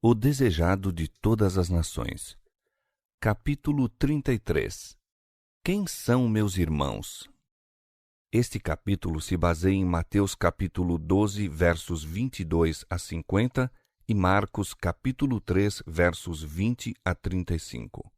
O desejado de todas as nações. Capítulo 33. Quem são meus irmãos? Este capítulo se baseia em Mateus capítulo 12, versos 22 a 50 e Marcos capítulo 3, versos 20 a 35.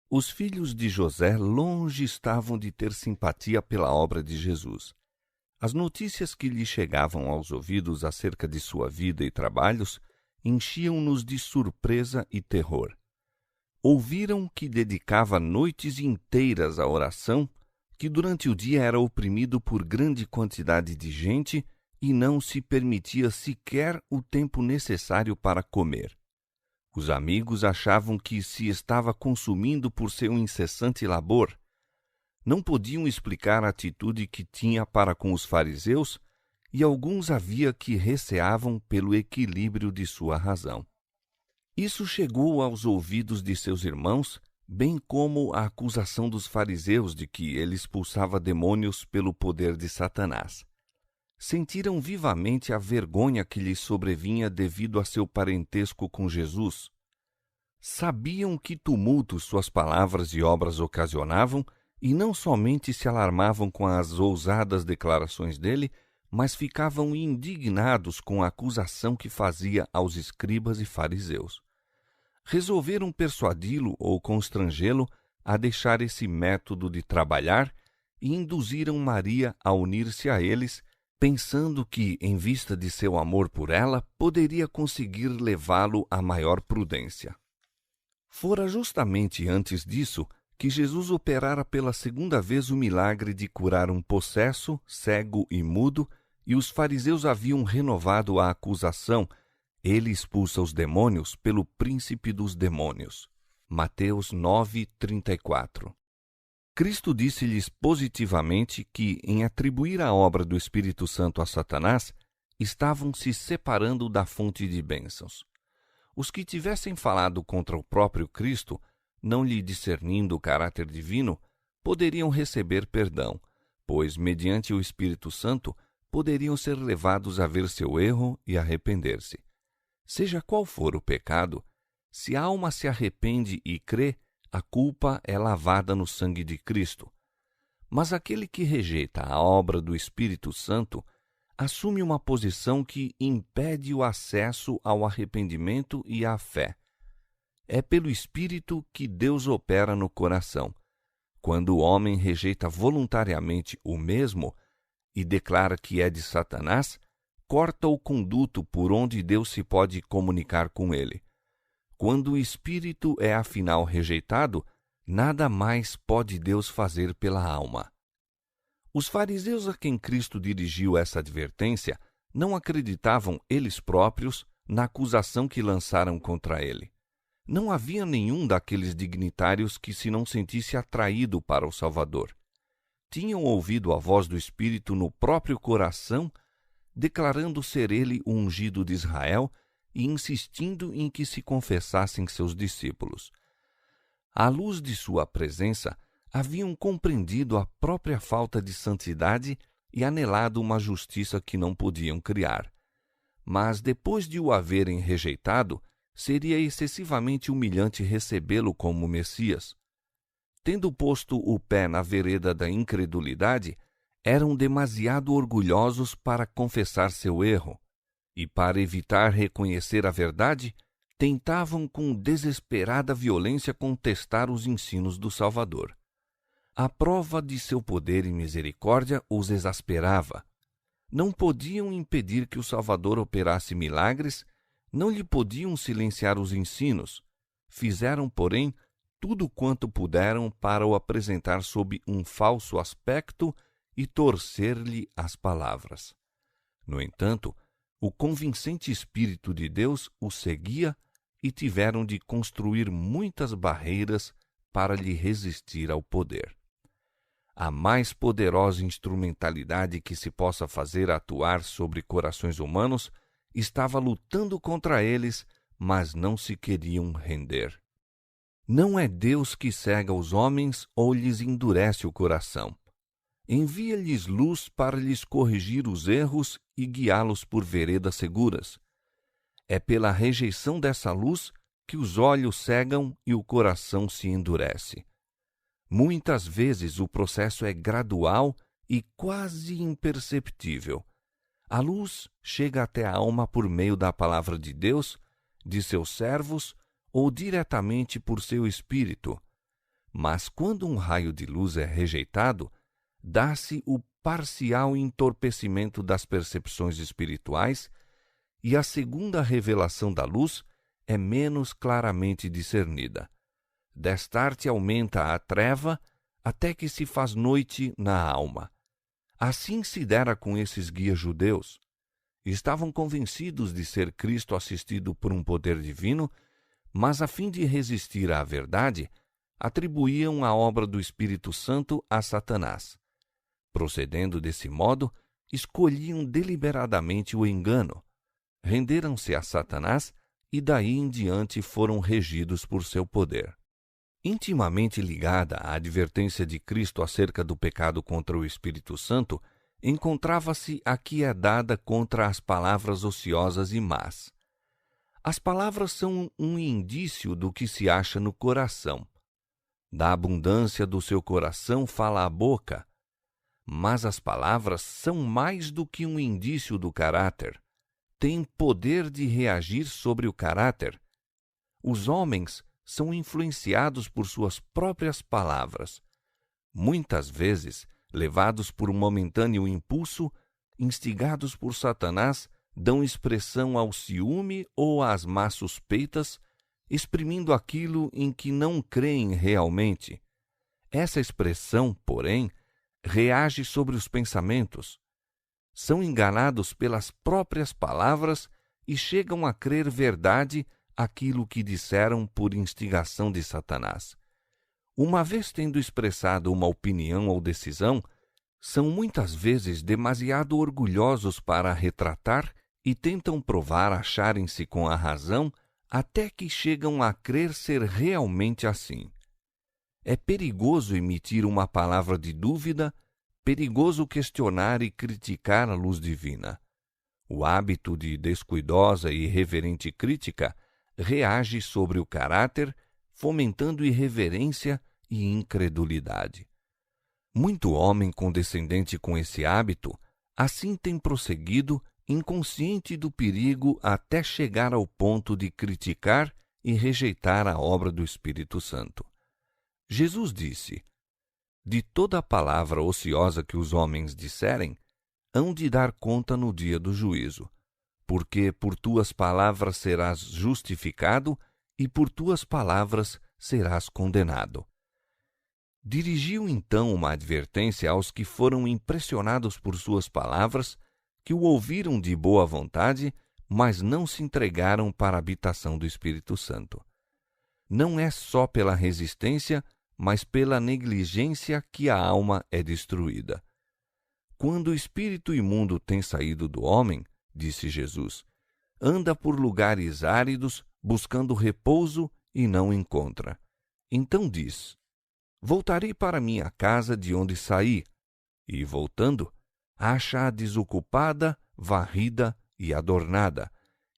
Os filhos de José longe estavam de ter simpatia pela obra de Jesus. As notícias que lhe chegavam aos ouvidos acerca de sua vida e trabalhos enchiam-nos de surpresa e terror. Ouviram que dedicava noites inteiras à oração, que durante o dia era oprimido por grande quantidade de gente e não se permitia sequer o tempo necessário para comer. Os amigos achavam que se estava consumindo por seu incessante labor. Não podiam explicar a atitude que tinha para com os fariseus, e alguns havia que receavam pelo equilíbrio de sua razão. Isso chegou aos ouvidos de seus irmãos, bem como a acusação dos fariseus de que ele expulsava demônios pelo poder de Satanás. Sentiram vivamente a vergonha que lhes sobrevinha devido a seu parentesco com Jesus. Sabiam que tumulto suas palavras e obras ocasionavam, e não somente se alarmavam com as ousadas declarações dele, mas ficavam indignados com a acusação que fazia aos escribas e fariseus. Resolveram persuadi-lo ou constrangê-lo a deixar esse método de trabalhar e induziram Maria a unir-se a eles, pensando que, em vista de seu amor por ela, poderia conseguir levá-lo a maior prudência. Fora justamente antes disso que Jesus operara pela segunda vez o milagre de curar um possesso, cego e mudo, e os fariseus haviam renovado a acusação: ele expulsa os demônios pelo príncipe dos demônios. Mateus 9:34. Cristo disse-lhes positivamente que, em atribuir a obra do Espírito Santo a Satanás, estavam se separando da fonte de bênçãos. Os que tivessem falado contra o próprio Cristo, não lhe discernindo o caráter divino, poderiam receber perdão, pois, mediante o Espírito Santo, poderiam ser levados a ver seu erro e arrepender-se. Seja qual for o pecado, se a alma se arrepende e crê, a culpa é lavada no sangue de Cristo. Mas aquele que rejeita a obra do Espírito Santo assume uma posição que impede o acesso ao arrependimento e à fé. É pelo Espírito que Deus opera no coração. Quando o homem rejeita voluntariamente o mesmo e declara que é de Satanás, corta o conduto por onde Deus se pode comunicar com ele. Quando o Espírito é afinal rejeitado, nada mais pode Deus fazer pela alma. Os fariseus a quem Cristo dirigiu essa advertência não acreditavam eles próprios na acusação que lançaram contra ele. Não havia nenhum daqueles dignitários que se não sentisse atraído para o Salvador. Tinham ouvido a voz do Espírito no próprio coração, declarando ser ele o ungido de Israel e insistindo em que se confessassem seus discípulos. À luz de sua presença, haviam compreendido a própria falta de santidade e anelado uma justiça que não podiam criar. Mas, depois de o haverem rejeitado, seria excessivamente humilhante recebê-lo como Messias. Tendo posto o pé na vereda da incredulidade, eram demasiado orgulhosos para confessar seu erro, e para evitar reconhecer a verdade, tentavam com desesperada violência contestar os ensinos do Salvador. A prova de seu poder e misericórdia os exasperava. Não podiam impedir que o Salvador operasse milagres, não lhe podiam silenciar os ensinos. Fizeram, porém, tudo quanto puderam para o apresentar sob um falso aspecto e torcer-lhe as palavras. No entanto, o convincente Espírito de Deus o seguia e tiveram de construir muitas barreiras para lhe resistir ao poder. A mais poderosa instrumentalidade que se possa fazer atuar sobre corações humanos estava lutando contra eles, mas não se queriam render. Não é Deus que cega os homens ou lhes endurece o coração. Envia-lhes luz para lhes corrigir os erros e guiá-los por veredas seguras. É pela rejeição dessa luz que os olhos cegam e o coração se endurece. Muitas vezes o processo é gradual e quase imperceptível. A luz chega até a alma por meio da palavra de Deus, de seus servos ou diretamente por seu espírito. Mas quando um raio de luz é rejeitado, dá-se o parcial entorpecimento das percepções espirituais e a segunda revelação da luz é menos claramente discernida. Destarte aumenta a treva até que se faz noite na alma. Assim se dera com esses guias judeus. Estavam convencidos de ser Cristo assistido por um poder divino, mas a fim de resistir à verdade, atribuíam a obra do Espírito Santo a Satanás. Procedendo desse modo, escolhiam deliberadamente o engano. Renderam-se a Satanás e daí em diante foram regidos por seu poder. Intimamente ligada à advertência de Cristo acerca do pecado contra o Espírito Santo, encontrava-se a que é dada contra as palavras ociosas e más. As palavras são um indício do que se acha no coração. Da abundância do seu coração fala a boca. Mas as palavras são mais do que um indício do caráter. Têm poder de reagir sobre o caráter. Os homens são influenciados por suas próprias palavras. Muitas vezes, levados por um momentâneo impulso, instigados por Satanás, dão expressão ao ciúme ou às más suspeitas, exprimindo aquilo em que não creem realmente. Essa expressão, porém, reage sobre os pensamentos. São enganados pelas próprias palavras e chegam a crer verdade aquilo que disseram por instigação de Satanás. Uma vez tendo expressado uma opinião ou decisão, são muitas vezes demasiado orgulhosos para retratar e tentam provar acharem-se com a razão até que chegam a crer ser realmente assim. É perigoso emitir uma palavra de dúvida, perigoso questionar e criticar a luz divina. O hábito de descuidosa e irreverente crítica reage sobre o caráter, fomentando irreverência e incredulidade. Muito homem condescendente com esse hábito, assim tem prosseguido, inconsciente do perigo até chegar ao ponto de criticar e rejeitar a obra do Espírito Santo. Jesus disse: de toda a palavra ociosa que os homens disserem, hão de dar conta no dia do juízo, porque por tuas palavras serás justificado e por tuas palavras serás condenado. Dirigiu então uma advertência aos que foram impressionados por suas palavras, que o ouviram de boa vontade, mas não se entregaram para a habitação do Espírito Santo. Não é só pela resistência, mas pela negligência que a alma é destruída. Quando o espírito imundo tem saído do homem, disse Jesus, anda por lugares áridos, buscando repouso e não encontra. Então diz: voltarei para minha casa de onde saí, e, voltando, acha-a desocupada, varrida e adornada.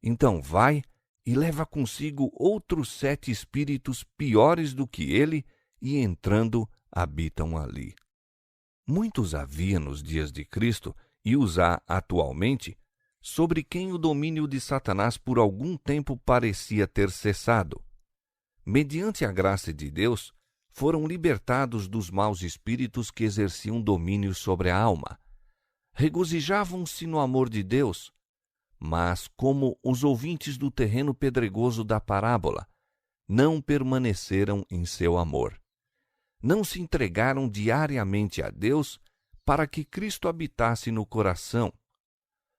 Então vai e leva consigo outros 7 espíritos piores do que ele, e entrando, habitam ali. Muitos havia nos dias de Cristo, e os há atualmente, sobre quem o domínio de Satanás por algum tempo parecia ter cessado. Mediante a graça de Deus, foram libertados dos maus espíritos que exerciam domínio sobre a alma. Regozijavam-se no amor de Deus, mas, como os ouvintes do terreno pedregoso da parábola, não permaneceram em seu amor. Não se entregaram diariamente a Deus para que Cristo habitasse no coração.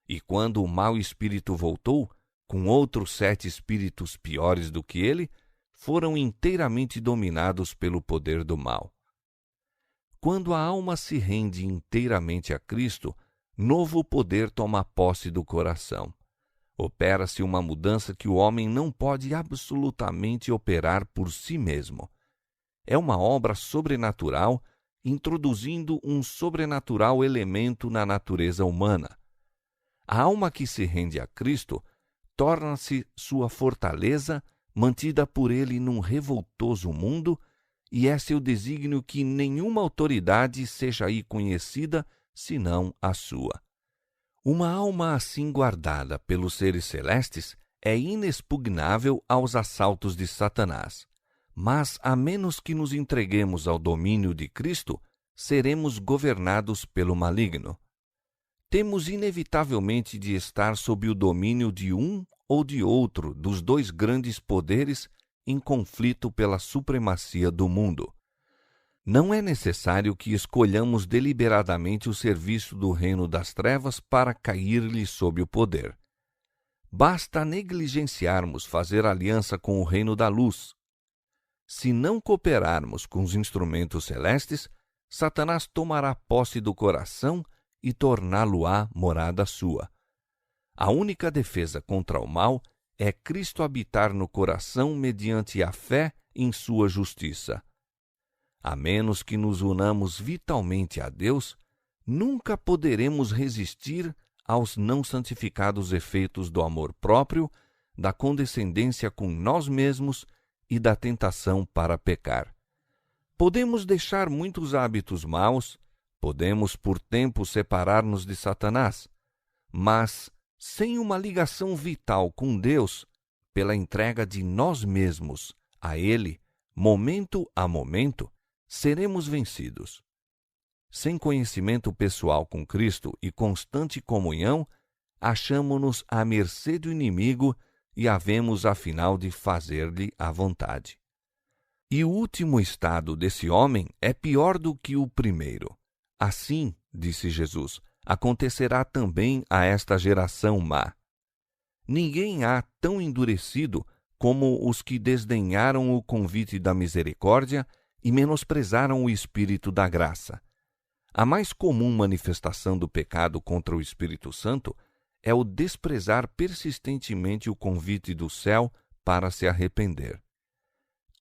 E quando o mau espírito voltou, com outros 7 espíritos piores do que ele, foram inteiramente dominados pelo poder do mal. Quando a alma se rende inteiramente a Cristo, novo poder toma posse do coração. Opera-se uma mudança que o homem não pode absolutamente operar por si mesmo. É uma obra sobrenatural, introduzindo um sobrenatural elemento na natureza humana. A alma que se rende a Cristo torna-se sua fortaleza, mantida por ele num revoltoso mundo, e é seu desígnio que nenhuma autoridade seja aí conhecida, senão a sua. Uma alma assim guardada pelos seres celestes é inexpugnável aos assaltos de Satanás, mas a menos que nos entreguemos ao domínio de Cristo, seremos governados pelo maligno. Temos inevitavelmente de estar sob o domínio de um ou de outro dos dois grandes poderes em conflito pela supremacia do mundo. Não é necessário que escolhamos deliberadamente o serviço do reino das trevas para cair-lhe sob o poder. Basta negligenciarmos fazer aliança com o reino da luz. Se não cooperarmos com os instrumentos celestes, Satanás tomará posse do coração e torná-lo-á morada sua. A única defesa contra o mal é Cristo habitar no coração mediante a fé em sua justiça. A menos que nos unamos vitalmente a Deus, nunca poderemos resistir aos não santificados efeitos do amor próprio, da condescendência com nós mesmos e da tentação para pecar. Podemos deixar muitos hábitos maus, podemos por tempo separar-nos de Satanás, mas sem uma ligação vital com Deus, pela entrega de nós mesmos a Ele, momento a momento, seremos vencidos. Sem conhecimento pessoal com Cristo e constante comunhão, achamo-nos à mercê do inimigo e havemos, afinal, de fazer-lhe a vontade. E o último estado desse homem é pior do que o primeiro. Assim, disse Jesus, acontecerá também a esta geração má. Ninguém há tão endurecido como os que desdenharam o convite da misericórdia e menosprezaram o Espírito da graça. A mais comum manifestação do pecado contra o Espírito Santo é o desprezar persistentemente o convite do céu para se arrepender.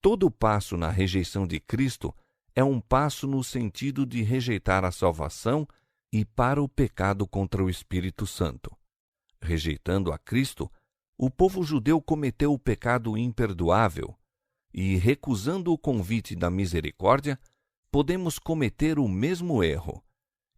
Todo passo na rejeição de Cristo é um passo no sentido de rejeitar a salvação e para o pecado contra o Espírito Santo. Rejeitando a Cristo, o povo judeu cometeu o pecado imperdoável e, recusando o convite da misericórdia, podemos cometer o mesmo erro.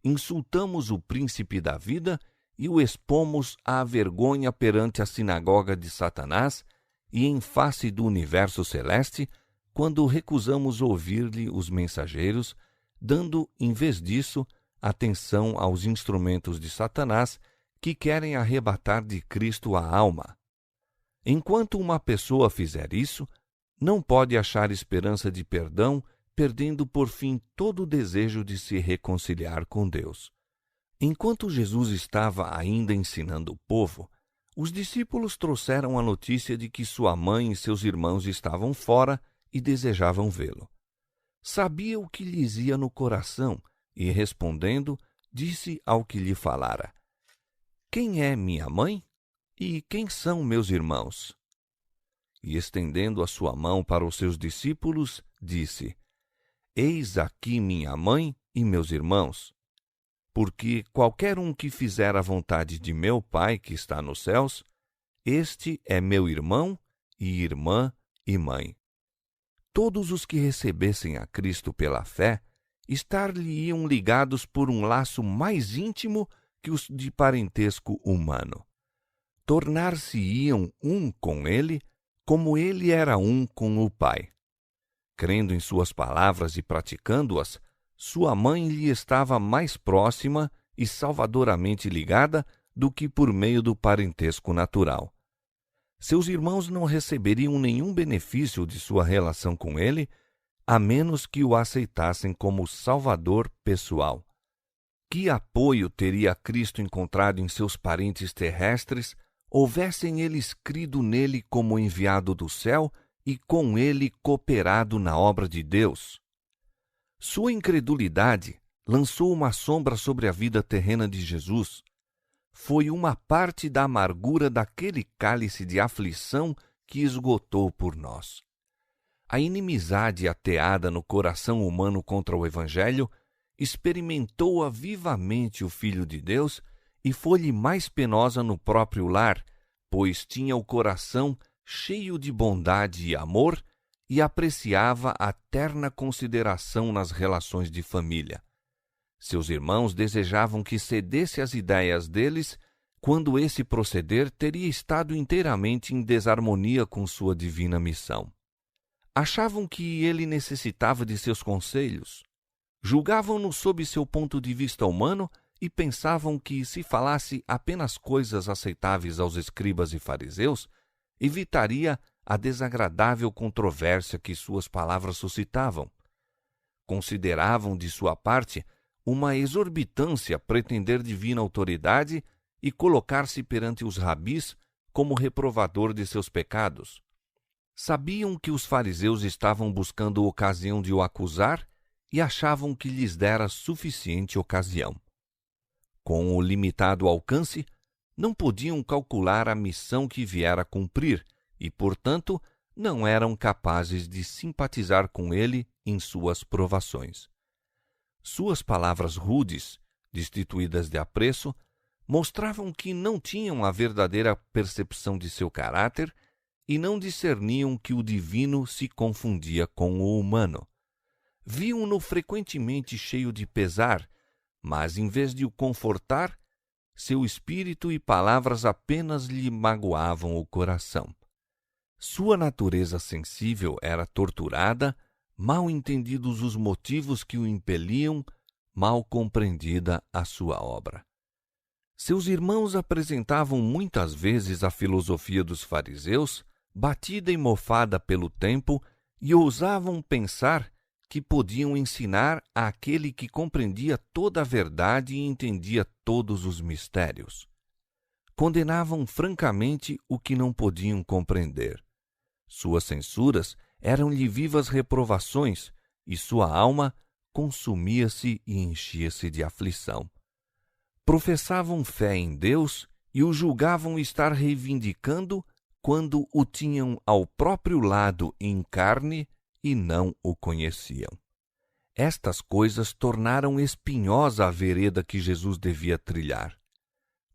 Insultamos o príncipe da vida e o expomos à vergonha perante a sinagoga de Satanás e em face do universo celeste, quando recusamos ouvir-lhe os mensageiros, dando, em vez disso, atenção aos instrumentos de Satanás que querem arrebatar de Cristo a alma. Enquanto uma pessoa fizer isso, não pode achar esperança de perdão, perdendo por fim todo o desejo de se reconciliar com Deus. Enquanto Jesus estava ainda ensinando o povo, os discípulos trouxeram a notícia de que sua mãe e seus irmãos estavam fora e desejavam vê-lo. Sabia o que lhes ia no coração e, respondendo, disse ao que lhe falara: Quem é minha mãe? E quem são meus irmãos? E, estendendo a sua mão para os seus discípulos, disse: Eis aqui minha mãe e meus irmãos. Porque qualquer um que fizer a vontade de meu Pai que está nos céus, este é meu irmão e irmã e mãe. Todos os que recebessem a Cristo pela fé, estar-lhe-iam ligados por um laço mais íntimo que os de parentesco humano. Tornar-se-iam um com ele, como ele era um com o Pai. Crendo em suas palavras e praticando-as, sua mãe lhe estava mais próxima e salvadoramente ligada do que por meio do parentesco natural. Seus irmãos não receberiam nenhum benefício de sua relação com ele, a menos que o aceitassem como Salvador pessoal. Que apoio teria Cristo encontrado em seus parentes terrestres, houvessem eles crido nele como enviado do céu e com ele cooperado na obra de Deus? Sua incredulidade lançou uma sombra sobre a vida terrena de Jesus. Foi uma parte da amargura daquele cálice de aflição que esgotou por nós. A inimizade ateada no coração humano contra o Evangelho experimentou-a vivamente o Filho de Deus e foi-lhe mais penosa no próprio lar, pois tinha o coração cheio de bondade e amor e apreciava a terna consideração nas relações de família. Seus irmãos desejavam que cedesse às ideias deles, quando esse proceder teria estado inteiramente em desarmonia com sua divina missão. Achavam que ele necessitava de seus conselhos. Julgavam-no sob seu ponto de vista humano e pensavam que, se falasse apenas coisas aceitáveis aos escribas e fariseus, evitaria a desagradável controvérsia que suas palavras suscitavam. Consideravam, de sua parte, uma exorbitância pretender divina autoridade e colocar-se perante os rabis como reprovador de seus pecados. Sabiam que os fariseus estavam buscando ocasião de o acusar e achavam que lhes dera suficiente ocasião. Com o limitado alcance, não podiam calcular a missão que viera cumprir e, portanto, não eram capazes de simpatizar com ele em suas provações. Suas palavras rudes, destituídas de apreço, mostravam que não tinham a verdadeira percepção de seu caráter e não discerniam que o divino se confundia com o humano. Viam-no frequentemente cheio de pesar, mas, em vez de o confortar, seu espírito e palavras apenas lhe magoavam o coração. Sua natureza sensível era torturada, mal entendidos os motivos que o impeliam, mal compreendida a sua obra. Seus irmãos apresentavam muitas vezes a filosofia dos fariseus, batida e mofada pelo tempo, e ousavam pensar que podiam ensinar àquele que compreendia toda a verdade e entendia todos os mistérios. Condenavam francamente o que não podiam compreender. Suas censuras eram-lhe vivas reprovações, e sua alma consumia-se e enchia-se de aflição. Professavam fé em Deus e o julgavam estar reivindicando quando o tinham ao próprio lado em carne e não o conheciam. Estas coisas tornaram espinhosa a vereda que Jesus devia trilhar.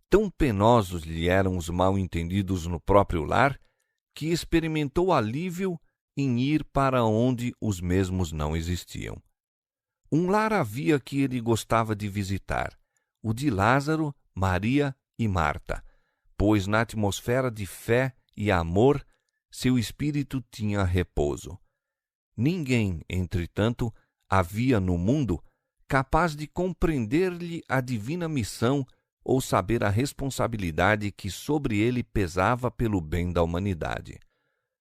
Tão penosos lhe eram os mal-entendidos no próprio lar, que experimentou alívio em ir para onde os mesmos não existiam. Um lar havia que ele gostava de visitar, o de Lázaro, Maria e Marta, pois na atmosfera de fé e amor seu espírito tinha repouso. Ninguém, entretanto, havia no mundo capaz de compreender-lhe a divina missão ou saber a responsabilidade que sobre ele pesava pelo bem da humanidade.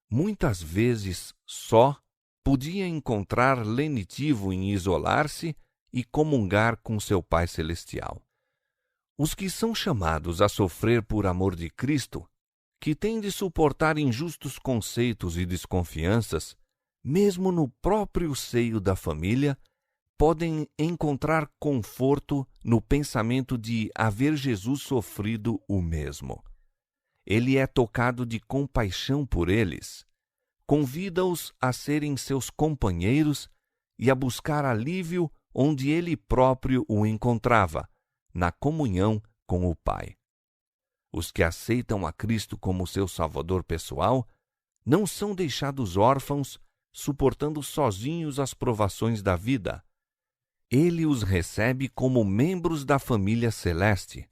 Muitas vezes, só, podia encontrar lenitivo em isolar-se e comungar com seu Pai Celestial. Os que são chamados a sofrer por amor de Cristo, que têm de suportar injustos conceitos e desconfianças, mesmo no próprio seio da família, podem encontrar conforto no pensamento de haver Jesus sofrido o mesmo. Ele é tocado de compaixão por eles, convida-os a serem seus companheiros e a buscar alívio onde ele próprio o encontrava, na comunhão com o Pai. Os que aceitam a Cristo como seu Salvador pessoal não são deixados órfãos, suportando sozinhos as provações da vida. Ele os recebe como membros da família celeste.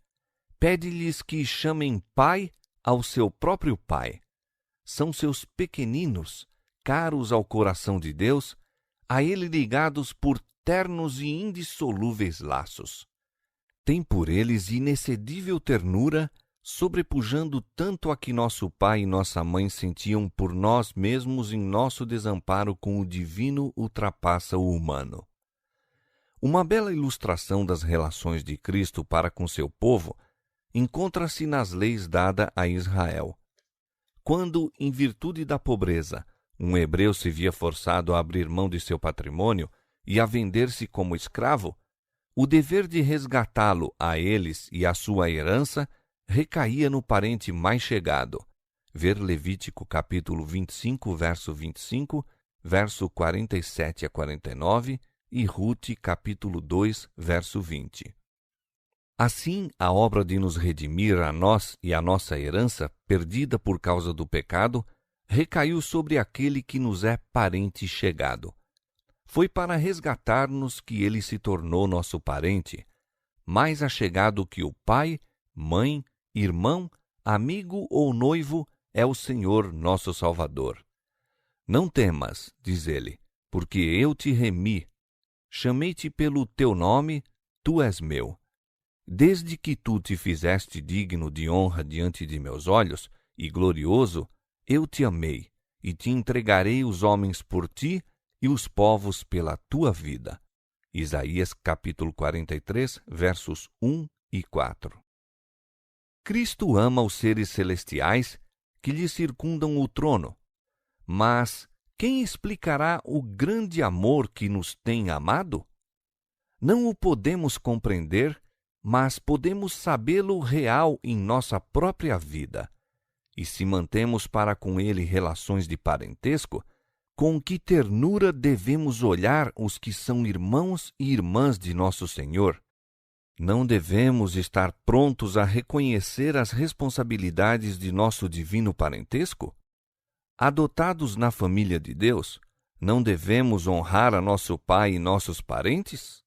Pede-lhes que chamem Pai ao seu próprio Pai. São seus pequeninos, caros ao coração de Deus, a ele ligados por ternos e indissolúveis laços. Tem por eles inexcedível ternura, sobrepujando tanto a que nosso pai e nossa mãe sentiam por nós mesmos em nosso desamparo com o divino ultrapassa o humano. Uma bela ilustração das relações de Cristo para com seu povo encontra-se nas leis dadas a Israel. Quando, em virtude da pobreza, um hebreu se via forçado a abrir mão de seu patrimônio e a vender-se como escravo, o dever de resgatá-lo a eles e à sua herança recaía no parente mais chegado. Ver Levítico capítulo 25, verso 25, verso 47 a 49 e Rute capítulo 2, verso 20. Assim, a obra de nos redimir a nós e a nossa herança, perdida por causa do pecado, recaiu sobre aquele que nos é parente chegado. Foi para resgatar-nos que ele se tornou nosso parente, mais achegado que o pai, mãe, irmão, amigo ou noivo é o Senhor nosso Salvador. Não temas, diz ele, porque eu te remi. Chamei-te pelo teu nome, tu és meu. Desde que tu te fizeste digno de honra diante de meus olhos e glorioso, eu te amei, e te entregarei os homens por ti e os povos pela tua vida. Isaías capítulo 43, versos 1 e 4. Cristo ama os seres celestiais que lhe circundam o trono. Mas quem explicará o grande amor que nos tem amado? Não o podemos compreender, mas podemos sabê-lo real em nossa própria vida. E se mantemos para com ele relações de parentesco, com que ternura devemos olhar os que são irmãos e irmãs de nosso Senhor? Não devemos estar prontos a reconhecer as responsabilidades de nosso divino parentesco? Adotados na família de Deus, não devemos honrar a nosso pai e nossos parentes?